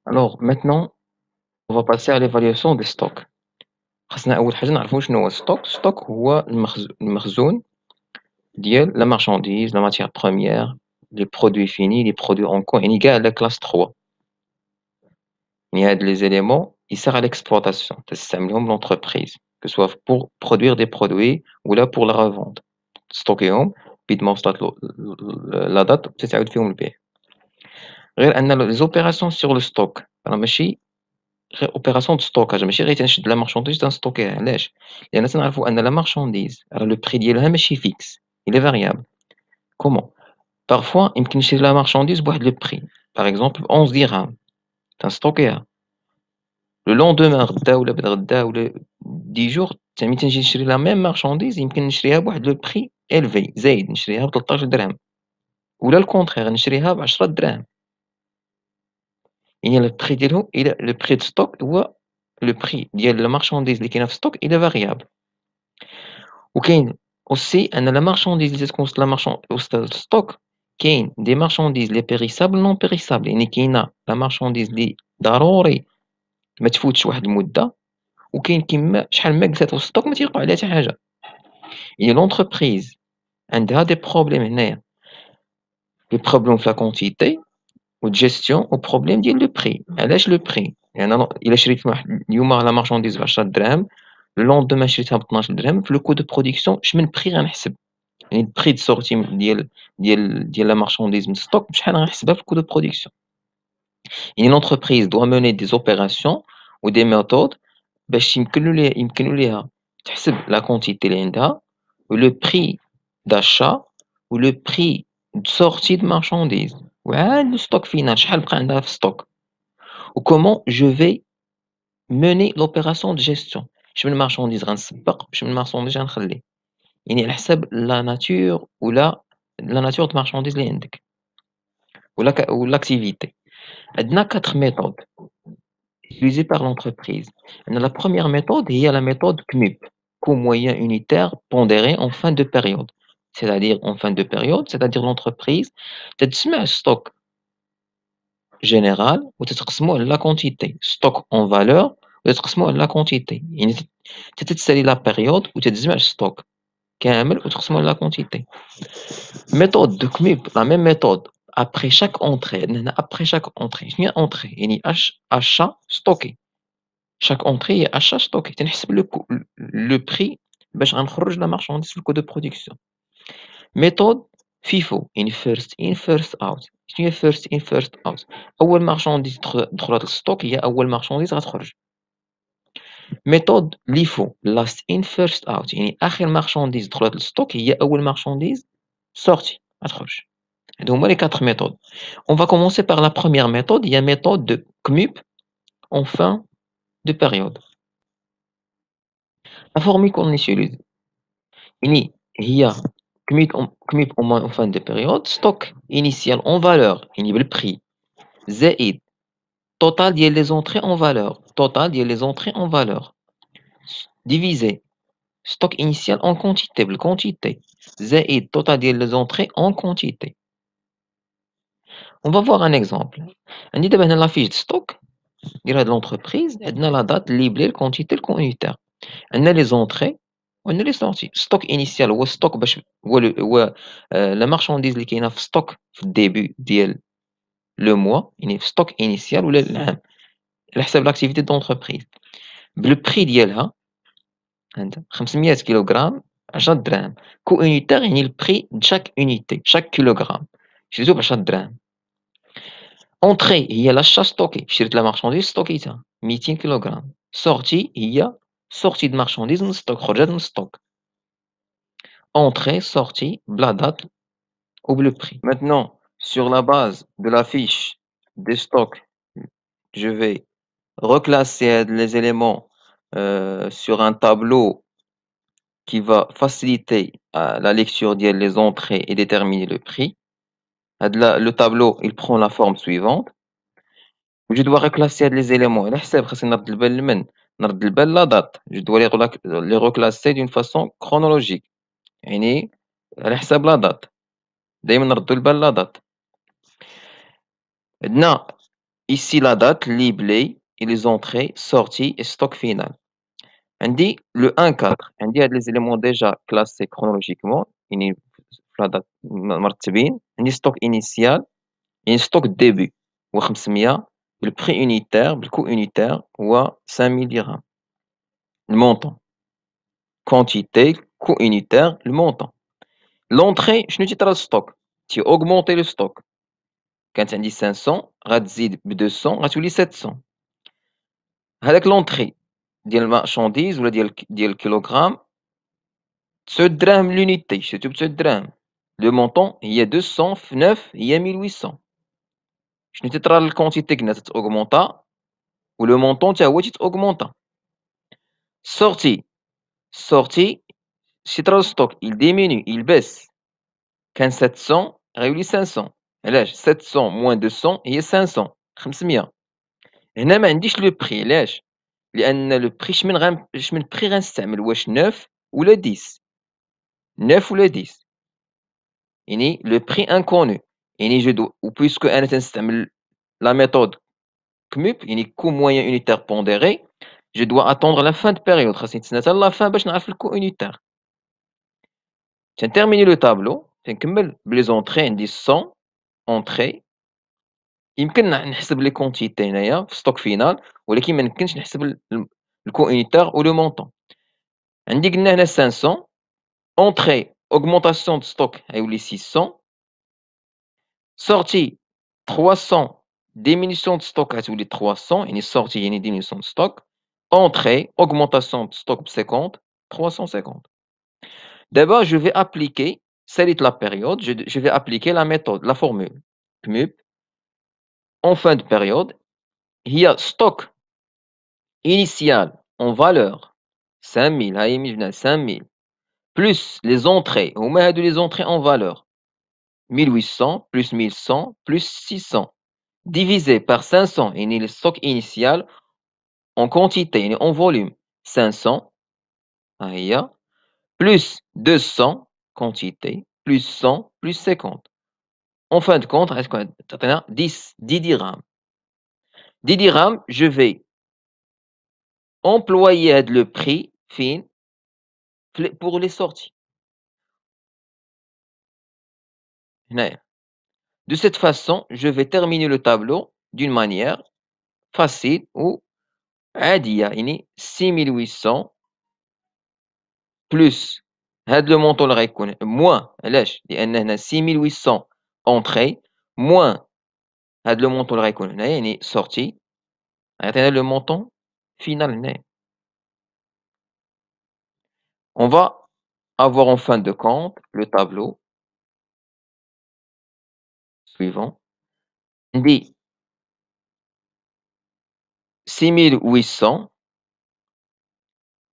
Alors maintenant, on va passer à l'évaluation des stocks. خاصنا أول حاجة نعرفو شنو هو الstock. الstock هو المخزون ديال la marchandise, la matière première, les produits finis, les produits en cours يعني كاع la classe 3. يعني هاد les éléments يسير à l'exploitation تستعملهم l'entreprise, que ce soit pour produire des produits ou là pour la revente. تستوكيهم بيد ما وصلت لا date وتتعاود فيهم البيع. غير أن les opérations sur le stock راه ماشي غير اوبيراسيون دو ستوكاج ماشي غير تنشد لا مارشانديز تنستوكيها. علاش؟ لان تنعرفوا ان لا مارشانديز راه لو بري ديالها ماشي فيكس، الى فاريابل. كومون؟ بارفوا يمكن نشري لا مارشانديز بواحد لو بري، باغ اكزومبل 11 درهم تنستوكيها. لو لوندومان غدا ولا بعد غدا ولا 10 جور ملي تنجي نشري لا ميم مارشانديز يمكن نشريها بواحد لو بري الفي زايد، نشريها ب 13 درهم، ولا الكونترير نشريها ب 10 دراهم. يعني لو بري ديالهم الى لو بري دو ستوك هو لو بري ديال لا مارشانديز اللي كاينه في ستوك الى فاريابل. وكاين aussi أن la marchandise اللي تكون وسط وسط الstock كاين des marchandises les périssables non périssables. يعني كاينة la marchandise اللي ضروري ما تفوتش واحد المدة، وكاين كيما شحال ما جلسات في الstock ما تيوقع عليها حتى حاجة. يعني l'entreprise عندها des problèmes هنايا، des problèmes في la quantité و de gestion و problème ديال le prix. علاش le prix؟ يعني أنا إلا شريت واحد اليوم la marchandise ب10 دراهم، le lendemain شريتها ب12 درهم، في le coût de production شمن prix غنحسب؟ يعني البري دو سورتي ديال لا مارشانديز من ستوك بشحال غنحسبها في الكو دو برودكسيون. يعني لونتربريز دوا موني دي زوبيراسيون و دي ميثود باش يمكنوا ليها تحسب لا كونتيتي اللي عندها و لو بري داشا و لو بري دو سورتي دو مارشانديز وعاد لو ستوك فينال شحال بقى عندها في ستوك. و كومون جو في موني لوبيراسيون دو جيستيون، شمن مارشانديز غنسبق شمن مارشانديز غنخلي، يعني على حساب لا ناتور ولا لا ناتور د مارشانديز اللي عندك ou l'activité. عندنا 4 méthodes utilisées par l'entreprise. La première méthode est la méthode CMUP, coût moyen unitaire pondéré en fin de période. C'est-à-dire en fin de période, c'est-à-dire l'entreprise تتجمع stock général وتتقسموه على la quantité, stock en valeur وتتقسموه على la quantité. يعني تتسالي la période وتتجمع stock كامل وتقسموه على la quantité. Méthode de CMUP, la même méthode. Après chaque entrée, après chaque entrée, شنو هي entrée؟ يعني achat stocké. Chaque entrée هي achat stocké. تنحسب le prix باش غنخرج la marchandise في le coût de production. Méthode FIFO يعني first in first out. شنو هي first in first out؟ أول marchandise دخلت للstock هي أول marchandise غتخرج. Méthode LIFO last in first out يعني آخر marchandise دخلت للstock هي أول marchandise sortie غتخرج. Donc, moi, les quatre méthodes. On va commencer par la première méthode. Il y a une méthode de CMUP en fin de période. La formule qu'on utilise, il y a CMUP en fin de période, stock initial en valeur, il y a le prix, ZAID, total il y a les entrées en valeur, total il y a les entrées en valeur, divisé, stock initial en quantité, la quantité, ZAID, total il y a les entrées en quantité. On va voir un exemple. On dit d'abord la fiche de stock. ديال هاد l'entreprise عندنا لا دات اللي بلي الكونتيتي الكونيتير، عندنا لي زونطري وعندنا لي سورتي. ستوك انيسيال هو ستوك باش هو لا مارشانديز اللي كاينه في ستوك في الديبي ديال لو موا، يعني في ستوك انيسيال ولا العام على حساب لاكتيفيتي دونتربريز بلو بري ديالها. عندها 500 كيلوغرام 10 دراهم. كو اونيتير يعني البري د شاك اونيتي، شاك كيلوغرام شريتو ب 10 دراهم. اونتري هي لاشا ستوكي، شريت لا مارشانديز ستوكيتها 200 كيلوغرام. sortie هي sortie de marchandise من الstock، خرجت من الstock. entrée sortie بلا date ou le prix. Maintenant, sur la base de la fiche des stocks, je vais reclasser les éléments sur un tableau qui va faciliter la lecture des entrées et déterminer le prix. Le tableau, il prend la forme suivante. Je dois reclasser les éléments على حساب خاصني نرد البال لمن نرد البال لا دات. Je dois les reclasser d'une façon chronologique يعني على حساب لا دات، دايما نردو البال لا دات. عندنا ici la date, libellé, et les entrées, sorties et stock final. On dit le 1-4, on dit les éléments déjà classés chronologiquement, يعني في la date مرتبين, عندي stock initial, et stock début, هو 500, le prix unitaire, le coût unitaire, هو 5000 dirhams. Le montant. Quantité, coût unitaire, le montant. L'entrée, شنو تيطرا الstock؟ تي augmenter le stock. كانت عندي 500 غتزيد ب 200 غتولي 700. هذاك l'entrée ديال المارشانديز ولا ديال الكيلوغرام 9 دراهم l'unité شريتو ب 9 دراهم. Le montant هي 200 في 9 هي 1800. شنو تيطرا للكونتيتي قلنا تتأوغمونطا و لو مونطون حتى هو تيتأوغمونطا. sorti شي تيطرا للstock il diminue il baisse. كان 700 غيولي 500. علاش 700 moins 200 هي 500 500. هنا ما عنديش لو بري علاش؟ لأن لو بري شمن بري غنستعمل واش 9 ولا 10 9 ولا 10 يعني لو بري انكونو يعني جو دو و بويسكو أنا تنستعمل لا ميثود كموب يعني coût moyen unitaire pondéré je dois attendre la fin de période خاصني نتسنى حتى لا fin باش نعرف الcoût unitaire. تنتيرميني لو تابلو تنكمل بلي زونطري عندي 100 اونطري يمكن نحسب لي كونتيتي هنايا في ستوك فينال ولكن ما يمكنش نحسب الكو unitaire و لو مونطون. عندي قلنا هنا 500 entrée augmentation de stock غيولي 600 sortie 300 diminution de stock غتولي 300 يعني sortie يعني diminution de stock entrée augmentation de stock ب 50 350. D'abord je vais appliquer ساليت la période je vais appliquer la méthode la formule CMUP en fin de période هي stock initial en valeur 5000 هاهي من جبنا 5000 plus les entrées هما هادو les entrées en valeur 1800 plus 1100 plus 600 divisé par 500 يعني le stock initial en quantité يعني en volume 500 ها هي plus 200 quantité plus 100 plus 50 en fin de compte غتكون تعطينا 10 dirhams 10 dirhams je vais employer هاد le prix فين pour les sorties هنايا. De cette façon, je vais terminer le tableau d'une manière facile ou عادية يعني 6800 plus هاد لو مونطون اللي غيكون موان علاش؟ لأن هنا 6800 entrée موان هاد لو مونطون اللي غيكون هنايا يعني sortie غيعطينا لو مونطون فينال هنايا. On va avoir en fin de compte le tableau suivant. عندي 6800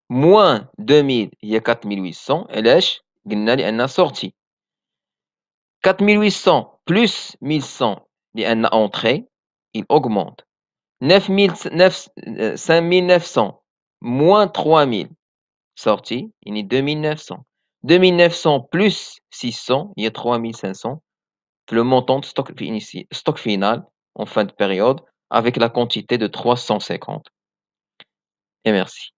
moins 2000 هي 4800 علاش؟ قلنا لأنها sortie 4800 plus 1100 لأن entrée il augmente 5900 moins 3000 sortie يعني 2900 2900 plus 600 هي 3500 le montant de stock final en fin de période avec la quantité de 350 et merci.